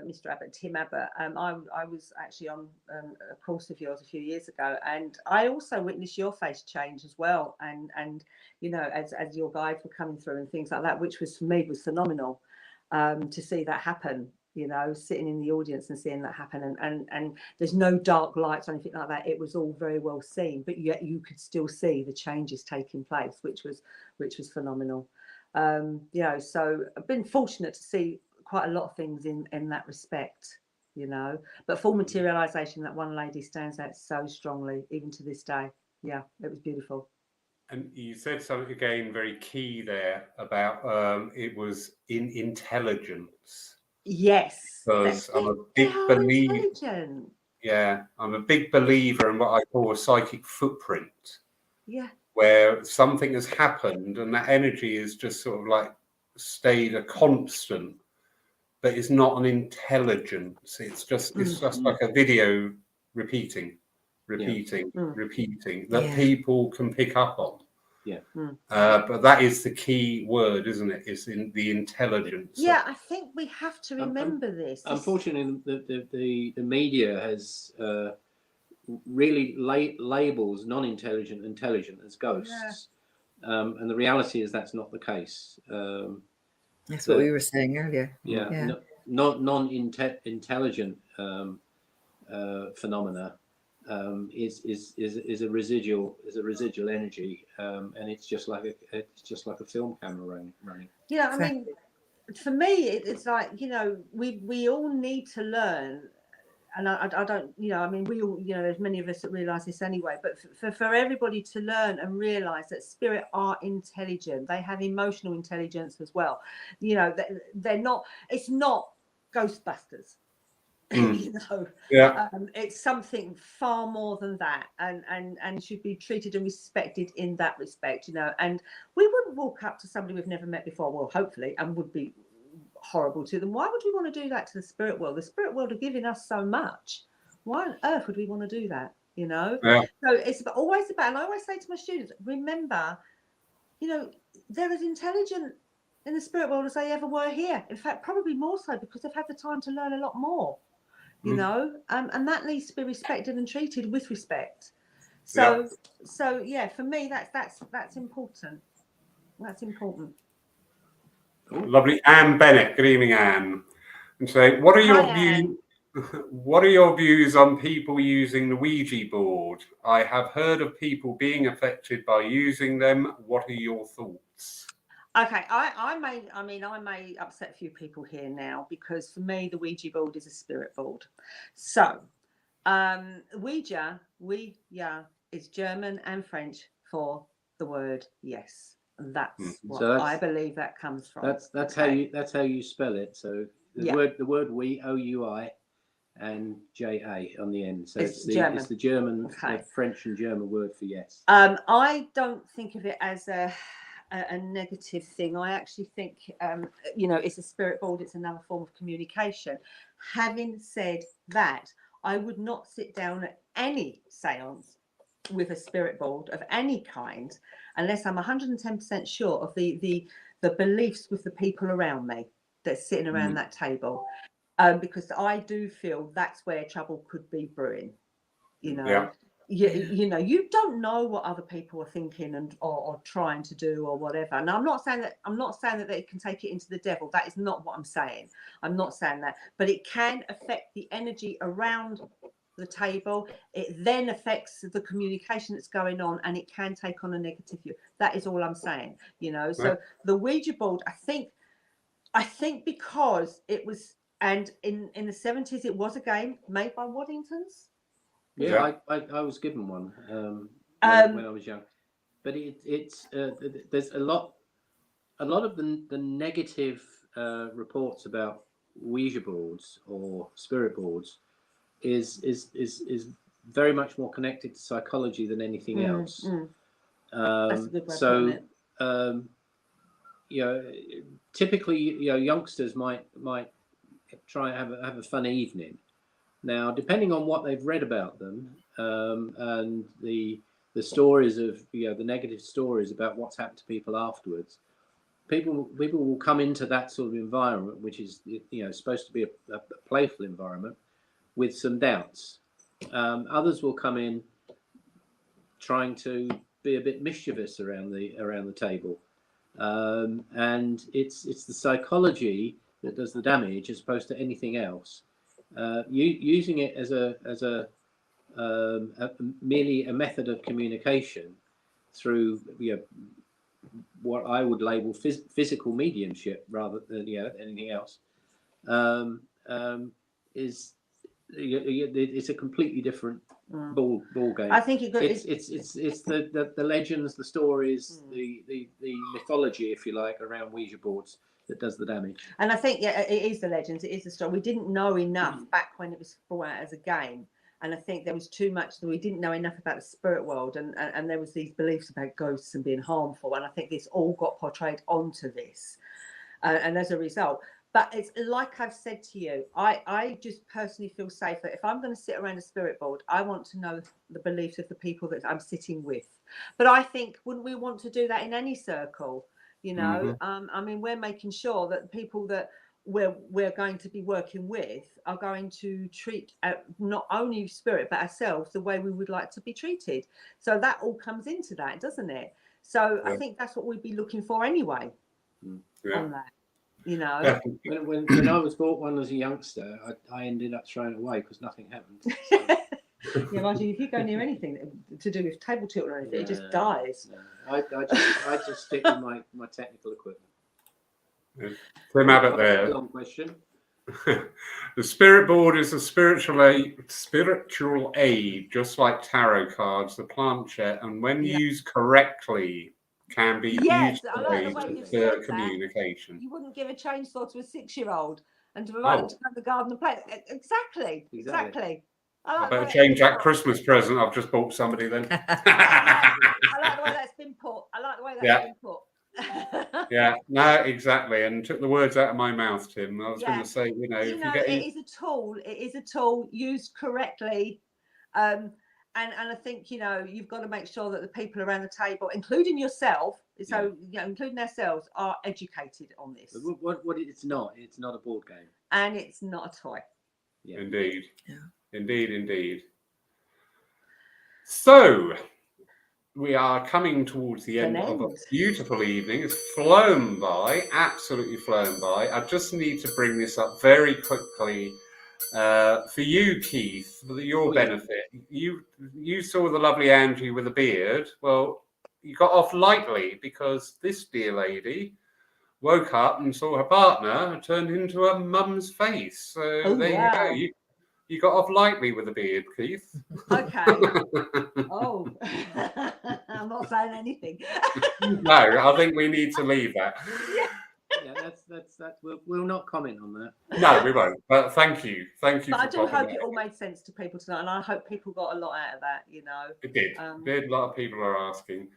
Mr. Abbott, Tim Abbott, I was actually on a course of yours a few years ago, and I also witnessed your face change as well, and you know, as your guides were coming through and things like that, which was for me was phenomenal, to see that happen. You know, sitting in the audience and seeing that happen, and there's no dark lights or anything like that. It was all very well seen, but yet you could still see the changes taking place, which was phenomenal. You know, so I've been fortunate to see quite a lot of things in that respect, you know. But full materialization, that one lady stands out so strongly, even to this day. Yeah, it was beautiful. And you said something again very key there about it was in intelligence. Yes, Because I'm a they big are believer. intelligent. Yeah, I'm a big believer in what I call a psychic footprint, Yeah, where something has happened and that energy is just sort of like stayed a constant, but it's not an intelligence. It's just like a video repeating that Yeah. people can pick up on. Yeah. But that is the key word, isn't it? It's in the intelligence. yeah. I think we have to remember this. Unfortunately, the media has really labels non-intelligent intelligent as ghosts, and the reality is that's not the case. That's what we were saying earlier. Yeah. Non-intelligent phenomena is a residual energy, and it's just like a film camera running. Yeah, I mean, for me, it's like, you know, we all need to learn. And I don't, you know, I mean, we all, you know, there's many of us that realise this anyway, but for everybody to learn and realise that spirit are intelligent, they have emotional intelligence as well. You know, they're not, it's not Ghostbusters. You know, it's something far more than that, and should be treated and respected in that respect, you know. And we wouldn't walk up to somebody we've never met before, well, hopefully, and would be horrible to them. Why would we want to do that to the spirit world? The spirit world are giving us so much. Why on earth would we want to do that? You know? So it's always about, and I always say to my students, remember, you know, they're as intelligent in the spirit world as they ever were here. In fact, probably more so, because they've had the time to learn a lot more. You know, and that needs to be respected and treated with respect. So yeah, for me, that's important. That's important. Lovely. Anne Bennett. Good evening, Anne. And say, what are your views? What are your views on people using the Ouija board? I have heard of people being affected by using them. What are your thoughts? Okay, I may upset a few people here now, because for me the Ouija board is a spirit board. So Ouija is German and French for the word yes. That's what I believe that comes from. That's how you spell it. So the word we, OUI, and JA on the end. So it's the German, French and German word for yes. I don't think of it as a negative thing. I actually think, you know, it's a spirit board. It's another form of communication. Having said that, I would not sit down at any seance with a spirit board of any kind unless I'm 110% sure of the beliefs with the people around me that's sitting around that table, because I do feel that's where trouble could be brewing. You know. You know, you don't know what other people are thinking and or trying to do or whatever. Now, I'm not saying that they can take it into the devil. That is not what I'm saying. I'm not saying that, but it can affect the energy around the table. It then affects the communication that's going on, and it can take on a negative view. That is all I'm saying. You know, so the Ouija board, I think because it was, and in the 70s, it was a game made by Waddingtons. Yeah, I was given one when I was young, but it's there's a lot of the negative reports about Ouija boards or spirit boards is very much more connected to psychology than anything else. That's a good way of putting it. You know, typically, you know, youngsters might try and have a fun evening. Now, depending on what they've read about them, and the stories of, you know, the negative stories about what's happened to people afterwards, people will come into that sort of environment, which is supposed to be a playful environment, with some doubts. Others will come in trying to be a bit mischievous around the table, and it's the psychology that does the damage as opposed to anything else. Using it as merely a method of communication through what I would label physical mediumship rather than anything else, is it's a completely different ball game. I think it's the legends, the stories, the mythology, if you like, around Ouija boards that does the damage. And I think it is the legends, it is the story. We didn't know enough back when it was brought out as a game, and I think there was too much that we didn't know enough about the spirit world, and there was these beliefs about ghosts and being harmful, and I think this all got portrayed onto this, and as a result. But it's like I've said to you, I just personally feel safer. If I'm going to sit around a spirit board, I want to know the beliefs of the people that I'm sitting with. But I think, wouldn't we want to do that in any circle? I mean, we're making sure that the people that we're going to be working with are going to treat not only spirit, but ourselves the way we would like to be treated. So that all comes into that, doesn't it? So I think that's what we'd be looking for anyway on that. When I was bought one as a youngster, I ended up throwing it away because nothing happened. So. Yeah, Margie, if you go near anything to do with table tilt or anything, it just dies. No. I just stick with my technical equipment. Tim Abbott there. Long question. The spirit board is a spiritual aid, just like tarot cards, the planchette, and when used correctly, can be used for communication. You wouldn't give a chainsaw to a 6-year-old and to provide it to the garden and play. Exactly. I better change that Christmas present I've just bought somebody then. I like the way that's been put. Yeah, no, exactly. And took the words out of my mouth, Tim. I was going to say, it is a tool used correctly. And I think, you've got to make sure that the people around the table, including yourself, including ourselves, are educated on this. What it's not a board game. And it's not a toy. Yeah. Indeed. Yeah. Indeed. So, we are coming towards the end of a beautiful evening. It's flown by, absolutely flown by. I just need to bring this up very quickly. For you, Keith, for your benefit, you saw the lovely Angie with a beard. Well, you got off lightly because this dear lady woke up and saw her partner turned into her mum's face. So there you go. You got off lightly with a beard, Keith. Okay. I'm not saying anything. No, I think we need to leave that. Yeah, that's we'll not comment on that. No, we won't. But thank you. But I do hope it all made sense to people tonight, and I hope people got a lot out of that. It did. A lot of people are asking.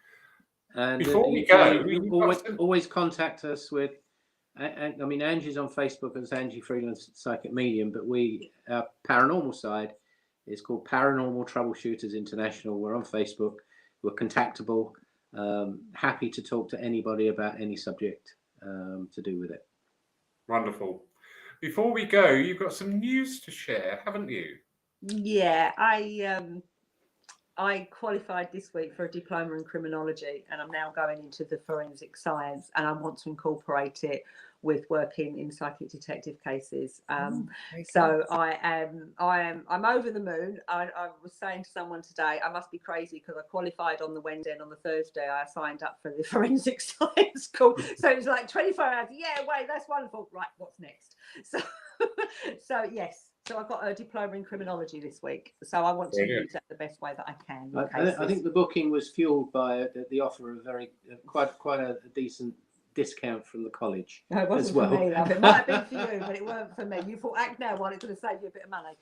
And before we go, always contact us with. I mean, Angie's on Facebook as Angie Freeland Psychic Medium, but our paranormal side is called Paranormal Troubleshooters International. We're on Facebook. We're contactable. Happy to talk to anybody about any subject to do with it. Wonderful. Before we go, you've got some news to share, haven't you? Yeah, I qualified this week for a diploma in criminology, and I'm now going into the forensic science, and I want to incorporate it with working in psychic detective cases. So I'm over the moon. I was saying to someone today, I must be crazy because I qualified on the Wednesday, and on the Thursday I signed up for the forensic science course. So it was like 24 hours. Yeah, wait, that's wonderful. Right, what's next? So yes. So I've got a diploma in criminology this week. So I want to use that the best way that I can. I think the booking was fueled by the offer of quite a decent discount from the college. No, it wasn't for me, love. It might have been for you, but it weren't for me. You thought, act now while it's going to save you a bit of money.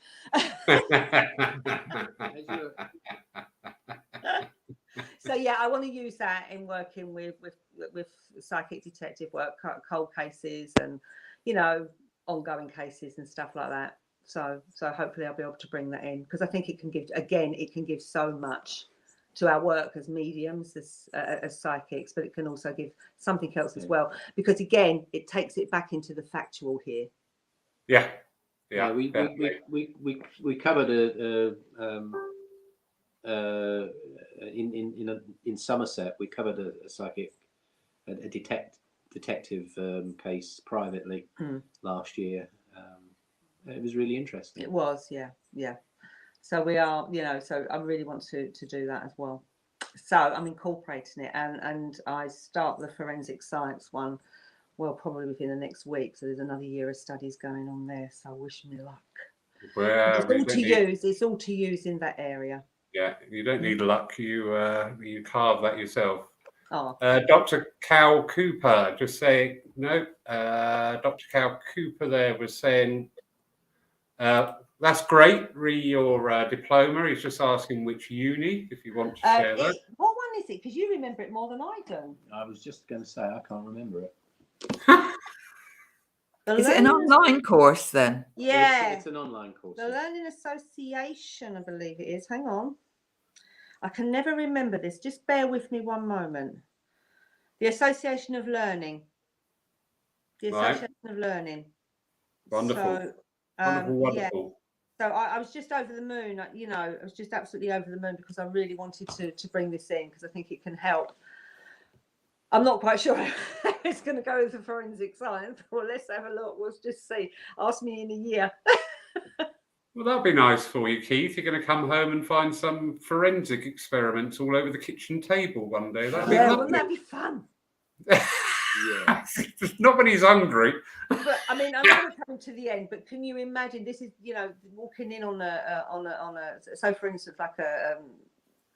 So yeah, I want to use that in working with psychic detective work, cold cases, and ongoing cases and stuff like that. So hopefully I'll be able to bring that in, because I think it can give so much to our work as mediums, as psychics, but it can also give something else as well, because again, it takes it back into the factual here. Yeah. We covered in Somerset, we covered a psychic, a detective case privately last year. It was really interesting. It was, yeah. So we are, so I really want to do that as well. So I'm incorporating it, and I start the forensic science one, well, probably within the next week. So there's another year of studies going on there. So wish me luck. Well, it's all to use in that area. Yeah, you don't need luck. You carve that yourself. Oh. Dr. Cal Cooper just saying, no, Dr. Cal Cooper there was saying, that's great, your diploma. He's just asking which uni, if you want to share that. What one is it? Because you remember it more than I do. I was just going to say, I can't remember it. Is it an online course then? Yeah. It's an online course. The Learning Association, I believe it is. Hang on. I can never remember this. Just bear with me one moment. The Association of Learning. The Association of Learning. Wonderful. So, wonderful. Yeah. So I was just over the moon, I was just absolutely over the moon, because I really wanted to bring this in, because I think it can help. I'm not quite sure how it's going to go with the forensic science. Well, let's have a look. We'll just see. Ask me in a year. Well, that'd be nice for you, Keith. You're going to come home and find some forensic experiments all over the kitchen table one day. That'd be lovely. Wouldn't that be fun? Yeah. Not when he's hungry. But I mean, I'm going to come to the end. But can you imagine? This is, walking in on a. So, for instance, like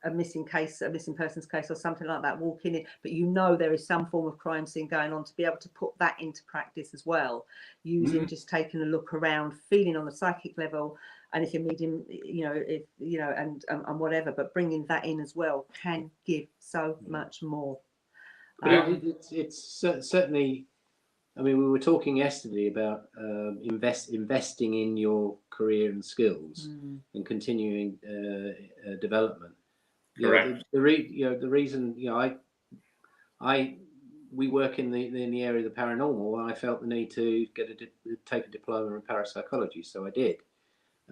a missing case, a missing persons case, or something like that. Walking in, but there is some form of crime scene going on. To be able to put that into practice as well, using just taking a look around, feeling on the psychic level, and if you're medium, and whatever. But bringing that in as well can give so much more. But it's certainly. I mean, we were talking yesterday about investing in your career and skills and continuing development. Correct. The reason we work in the area of the paranormal, and I felt the need to take a diploma in parapsychology, so I did.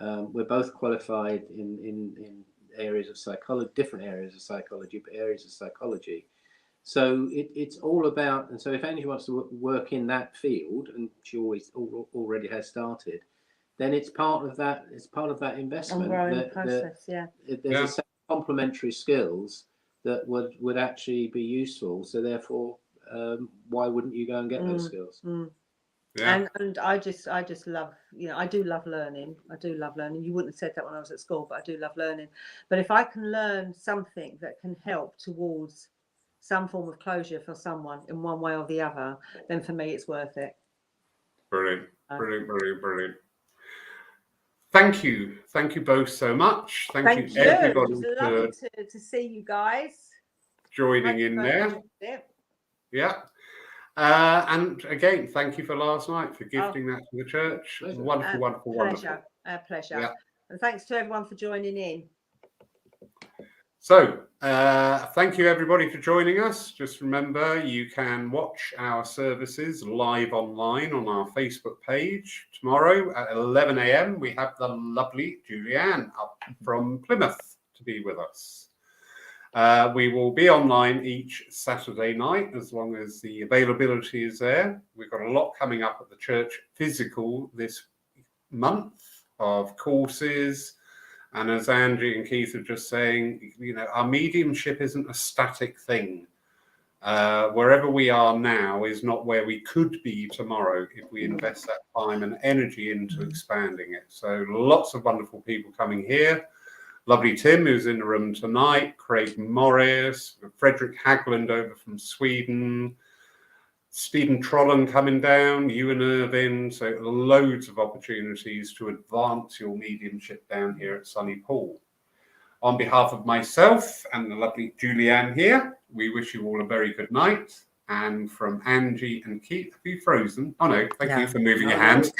We're both qualified in areas of psychology, different areas of psychology, but areas of psychology. So it's all about, and so if Angie wants to work in that field, and she already has started, then it's part of that. It's part of that investment. Ongoing process, yeah. There's a set of complementary skills that would actually be useful. So therefore, why wouldn't you go and get those skills? Yeah. And I just love, I do love learning. You wouldn't have said that when I was at school, but I do love learning. But if I can learn something that can help towards some form of closure for someone in one way or the other, then for me it's worth it. Brilliant. Thank you both so much. Thank you everybody it was lovely to see you guys joining in there. Yeah. And again, thank you for last night, for gifting that to the church. Wonderful. Pleasure. Yeah. And thanks to everyone for joining in. So, thank you everybody for joining us. Just remember, you can watch our services live online on our Facebook page. Tomorrow at 11 a.m. we have the lovely Julianne up from Plymouth to be with us. We will be online each Saturday night as long as the availability is there. We've got a lot coming up at the church physical this month of courses. And as Angie and Keith are just saying, our mediumship isn't a static thing. Wherever we are now is not where we could be tomorrow if we invest that time and energy into expanding it. So lots of wonderful people coming here. Lovely Tim, who's in the room tonight, Craig Morris, Frederick Hagland over from Sweden, Stephen Trollen coming down, Ewan Irvin. So loads of opportunities to advance your mediumship down here at Sunny Pool. On behalf of myself and the lovely Julianne here, we wish you all a very good night. and from Angie and Keith. Have you frozen? Oh no, thank No. you for moving your No, hand.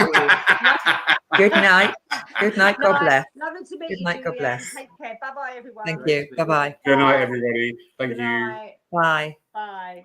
Good night. Good night. God bless. Lovely to meet Good you, night, God Julian. bless. Take care. Bye bye, everyone. Thank Great you. to meet Bye-bye. Good night, everybody. Thank Good you. night. Bye. Bye. Bye.